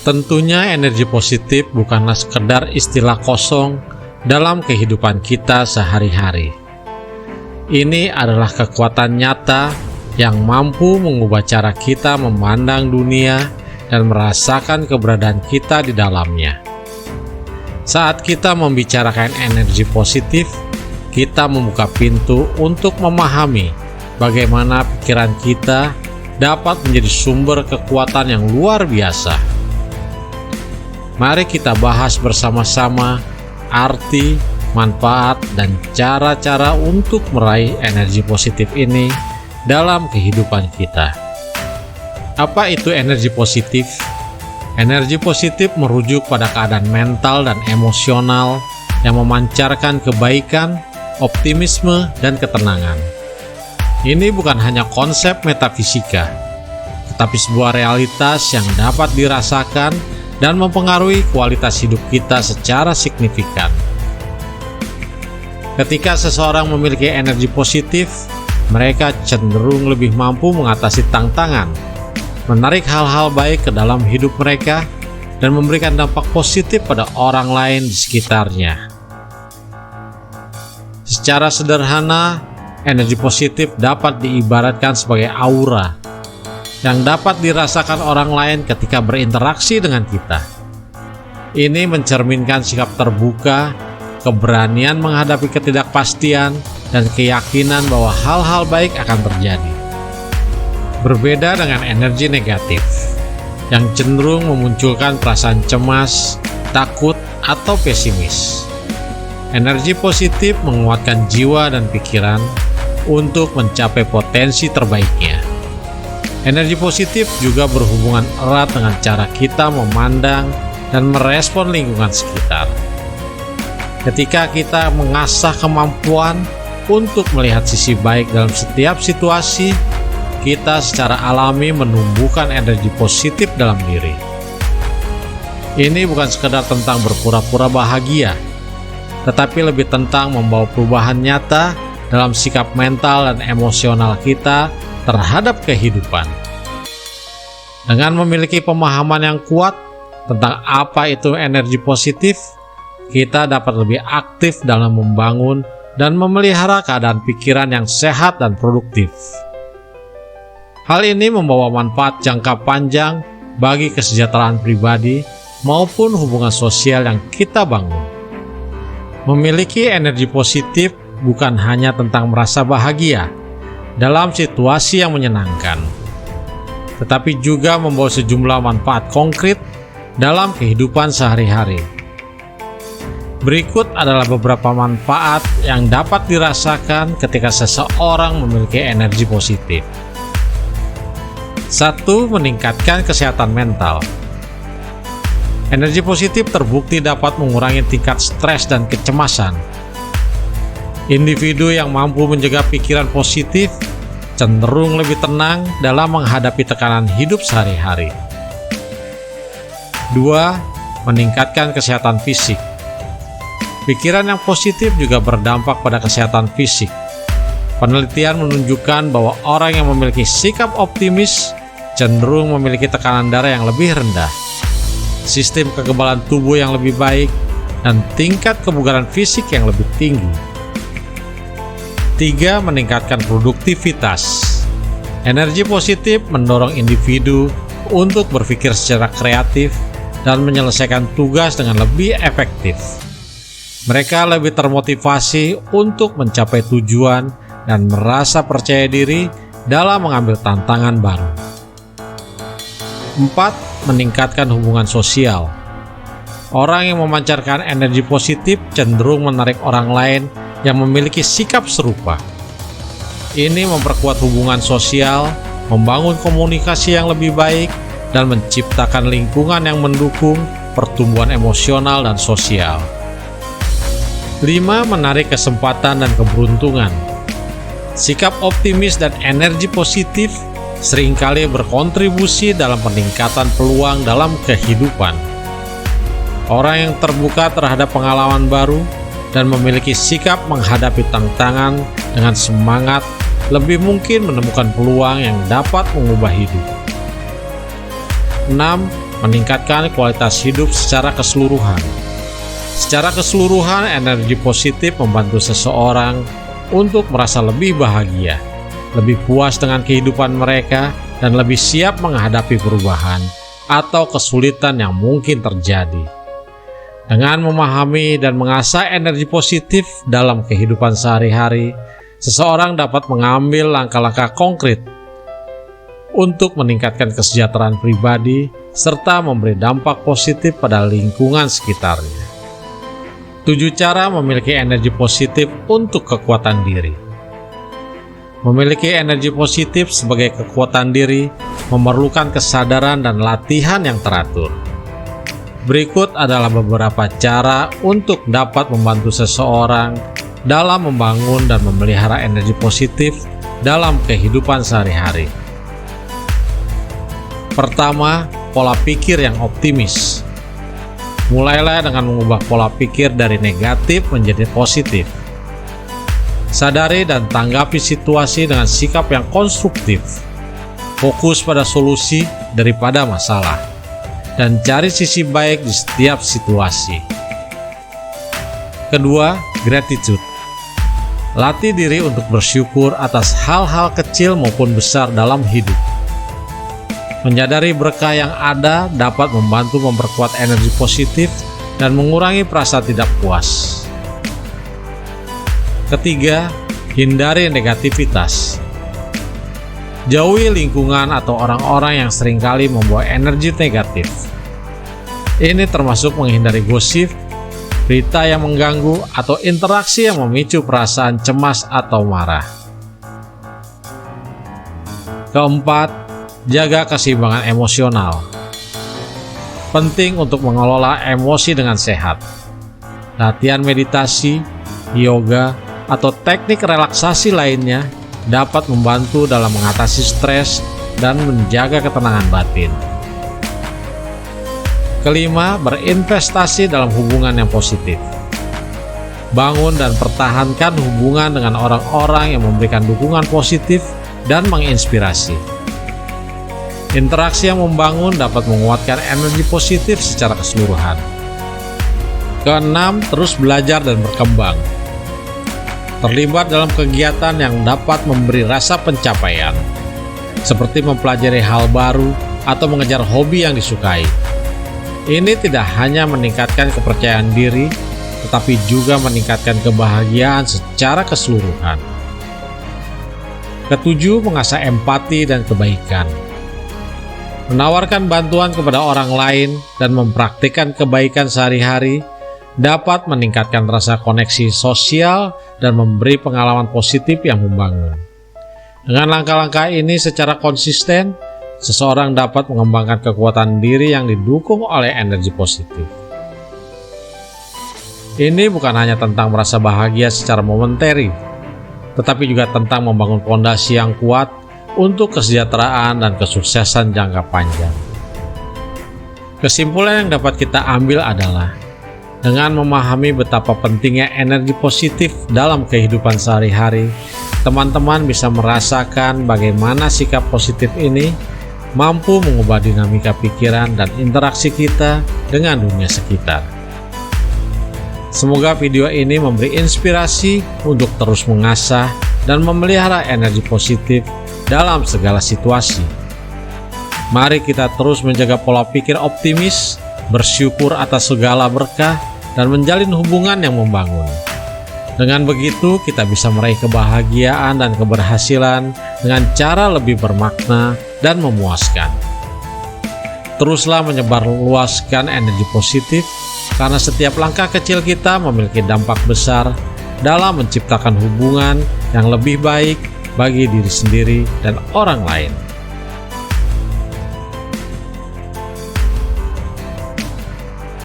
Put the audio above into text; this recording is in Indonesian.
Tentunya energi positif bukanlah sekedar istilah kosong dalam kehidupan kita sehari-hari. Ini adalah kekuatan nyata yang mampu mengubah cara kita memandang dunia dan merasakan keberadaan kita di dalamnya. Saat kita membicarakan energi positif, kita membuka pintu untuk memahami bagaimana pikiran kita dapat menjadi sumber kekuatan yang luar biasa. Mari kita bahas bersama-sama arti, manfaat, dan cara-cara untuk meraih energi positif ini dalam kehidupan kita. Apa itu energi positif? Energi positif merujuk pada keadaan mental dan emosional yang memancarkan kebaikan, optimisme, dan ketenangan. Ini bukan hanya konsep metafisika, tetapi sebuah realitas yang dapat dirasakan dan mempengaruhi kualitas hidup kita secara signifikan. Ketika seseorang memiliki energi positif, mereka cenderung lebih mampu mengatasi tantangan, menarik hal-hal baik ke dalam hidup mereka, dan memberikan dampak positif pada orang lain di sekitarnya. Secara sederhana, energi positif dapat diibaratkan sebagai aura yang dapat dirasakan orang lain ketika berinteraksi dengan kita. Ini mencerminkan sikap terbuka, keberanian menghadapi ketidakpastian, dan keyakinan bahwa hal-hal baik akan terjadi. Berbeda dengan energi negatif, yang cenderung memunculkan perasaan cemas, takut, atau pesimis. Energi positif menguatkan jiwa dan pikiran untuk mencapai potensi terbaiknya. Energi positif juga berhubungan erat dengan cara kita memandang dan merespon lingkungan sekitar. Ketika kita mengasah kemampuan untuk melihat sisi baik dalam setiap situasi, kita secara alami menumbuhkan energi positif dalam diri. Ini bukan sekedar tentang berpura-pura bahagia, tetapi lebih tentang membawa perubahan nyata dalam sikap mental dan emosional kita terhadap kehidupan. Dengan memiliki pemahaman yang kuat tentang apa itu energi positif, kita dapat lebih aktif dalam membangun dan memelihara keadaan pikiran yang sehat dan produktif. Hal ini membawa manfaat jangka panjang bagi kesejahteraan pribadi maupun hubungan sosial yang kita bangun. Memiliki energi positif bukan hanya tentang merasa bahagia dalam situasi yang menyenangkan, tetapi juga membawa sejumlah manfaat konkret dalam kehidupan sehari-hari. Berikut adalah beberapa manfaat yang dapat dirasakan ketika seseorang memiliki energi positif. 1. Meningkatkan kesehatan mental. Energi positif terbukti dapat mengurangi tingkat stres dan kecemasan. Individu yang mampu menjaga pikiran positif cenderung lebih tenang dalam menghadapi tekanan hidup sehari-hari. 2. Meningkatkan kesehatan fisik. Pikiran yang positif juga berdampak pada kesehatan fisik. Penelitian menunjukkan bahwa orang yang memiliki sikap optimis cenderung memiliki tekanan darah yang lebih rendah, sistem kekebalan tubuh yang lebih baik, dan tingkat kebugaran fisik yang lebih tinggi. 3. Meningkatkan produktivitas. Energi positif mendorong individu untuk berpikir secara kreatif dan menyelesaikan tugas dengan lebih efektif. Mereka lebih termotivasi untuk mencapai tujuan dan merasa percaya diri dalam mengambil tantangan baru. 4. Meningkatkan hubungan sosial. Orang yang memancarkan energi positif cenderung menarik orang lain yang memiliki sikap serupa. Ini memperkuat hubungan sosial, membangun komunikasi yang lebih baik, dan menciptakan lingkungan yang mendukung pertumbuhan emosional dan sosial. 5. Menarik kesempatan dan keberuntungan. Sikap optimis dan energi positif seringkali berkontribusi dalam peningkatan peluang dalam kehidupan. Orang yang terbuka terhadap pengalaman baru dan memiliki sikap menghadapi tantangan dengan semangat lebih mungkin menemukan peluang yang dapat mengubah hidup. 6. meningkatkan kualitas hidup secara keseluruhan. Secara keseluruhan, energi positif membantu seseorang untuk merasa lebih bahagia, lebih puas dengan kehidupan mereka, dan lebih siap menghadapi perubahan atau kesulitan yang mungkin terjadi. Dengan memahami dan mengasah energi positif dalam kehidupan sehari-hari, seseorang dapat mengambil langkah-langkah konkret untuk meningkatkan kesejahteraan pribadi serta memberi dampak positif pada lingkungan sekitarnya. 7 cara memiliki energi positif untuk kekuatan diri. Memiliki energi positif sebagai kekuatan diri memerlukan kesadaran dan latihan yang teratur. Berikut adalah beberapa cara untuk dapat membantu seseorang dalam membangun dan memelihara energi positif dalam kehidupan sehari-hari. Pertama, pola pikir yang optimis. Mulailah dengan mengubah pola pikir dari negatif menjadi positif. Sadari dan tanggapi situasi dengan sikap yang konstruktif. Fokus pada solusi daripada masalah, dan cari sisi baik di setiap situasi. Kedua, gratitude. Latih diri untuk bersyukur atas hal-hal kecil maupun besar dalam hidup. Menyadari berkah yang ada dapat membantu memperkuat energi positif dan mengurangi perasaan tidak puas. Ketiga, hindari negativitas. Jauhi lingkungan atau orang-orang yang seringkali membawa energi negatif. Ini termasuk menghindari gosip, berita yang mengganggu, atau interaksi yang memicu perasaan cemas atau marah. Keempat, jaga keseimbangan emosional. Penting untuk mengelola emosi dengan sehat. Latihan meditasi, yoga, atau teknik relaksasi lainnya dapat membantu dalam mengatasi stres dan menjaga ketenangan batin. Kelima, berinvestasi dalam hubungan yang positif. Bangun dan pertahankan hubungan dengan orang-orang yang memberikan dukungan positif dan menginspirasi. Interaksi yang membangun dapat menguatkan energi positif secara keseluruhan. Keenam, terus belajar dan berkembang. Terlibat dalam kegiatan yang dapat memberi rasa pencapaian, seperti mempelajari hal baru atau mengejar hobi yang disukai. Ini tidak hanya meningkatkan kepercayaan diri, tetapi juga meningkatkan kebahagiaan secara keseluruhan. Ketujuh, mengasah empati dan kebaikan. Menawarkan bantuan kepada orang lain dan mempraktikkan kebaikan sehari-hari dapat meningkatkan rasa koneksi sosial dan memberi pengalaman positif yang membangun. Dengan langkah-langkah ini secara konsisten, seseorang dapat mengembangkan kekuatan diri yang didukung oleh energi positif. Ini bukan hanya tentang merasa bahagia secara momentary, tetapi juga tentang membangun fondasi yang kuat untuk kesejahteraan dan kesuksesan jangka panjang. Kesimpulan yang dapat kita ambil adalah, dengan memahami betapa pentingnya energi positif dalam kehidupan sehari-hari, teman-teman bisa merasakan bagaimana sikap positif ini mampu mengubah dinamika pikiran dan interaksi kita dengan dunia sekitar. Semoga video ini memberi inspirasi untuk terus mengasah dan memelihara energi positif dalam segala situasi. Mari kita terus menjaga pola pikir optimis, bersyukur atas segala berkah, dan menjalin hubungan yang membangun. Dengan begitu, kita bisa meraih kebahagiaan dan keberhasilan dengan cara lebih bermakna dan memuaskan. Teruslah menyebarluaskan energi positif, karena setiap langkah kecil kita memiliki dampak besar dalam menciptakan hubungan yang lebih baik bagi diri sendiri dan orang lain.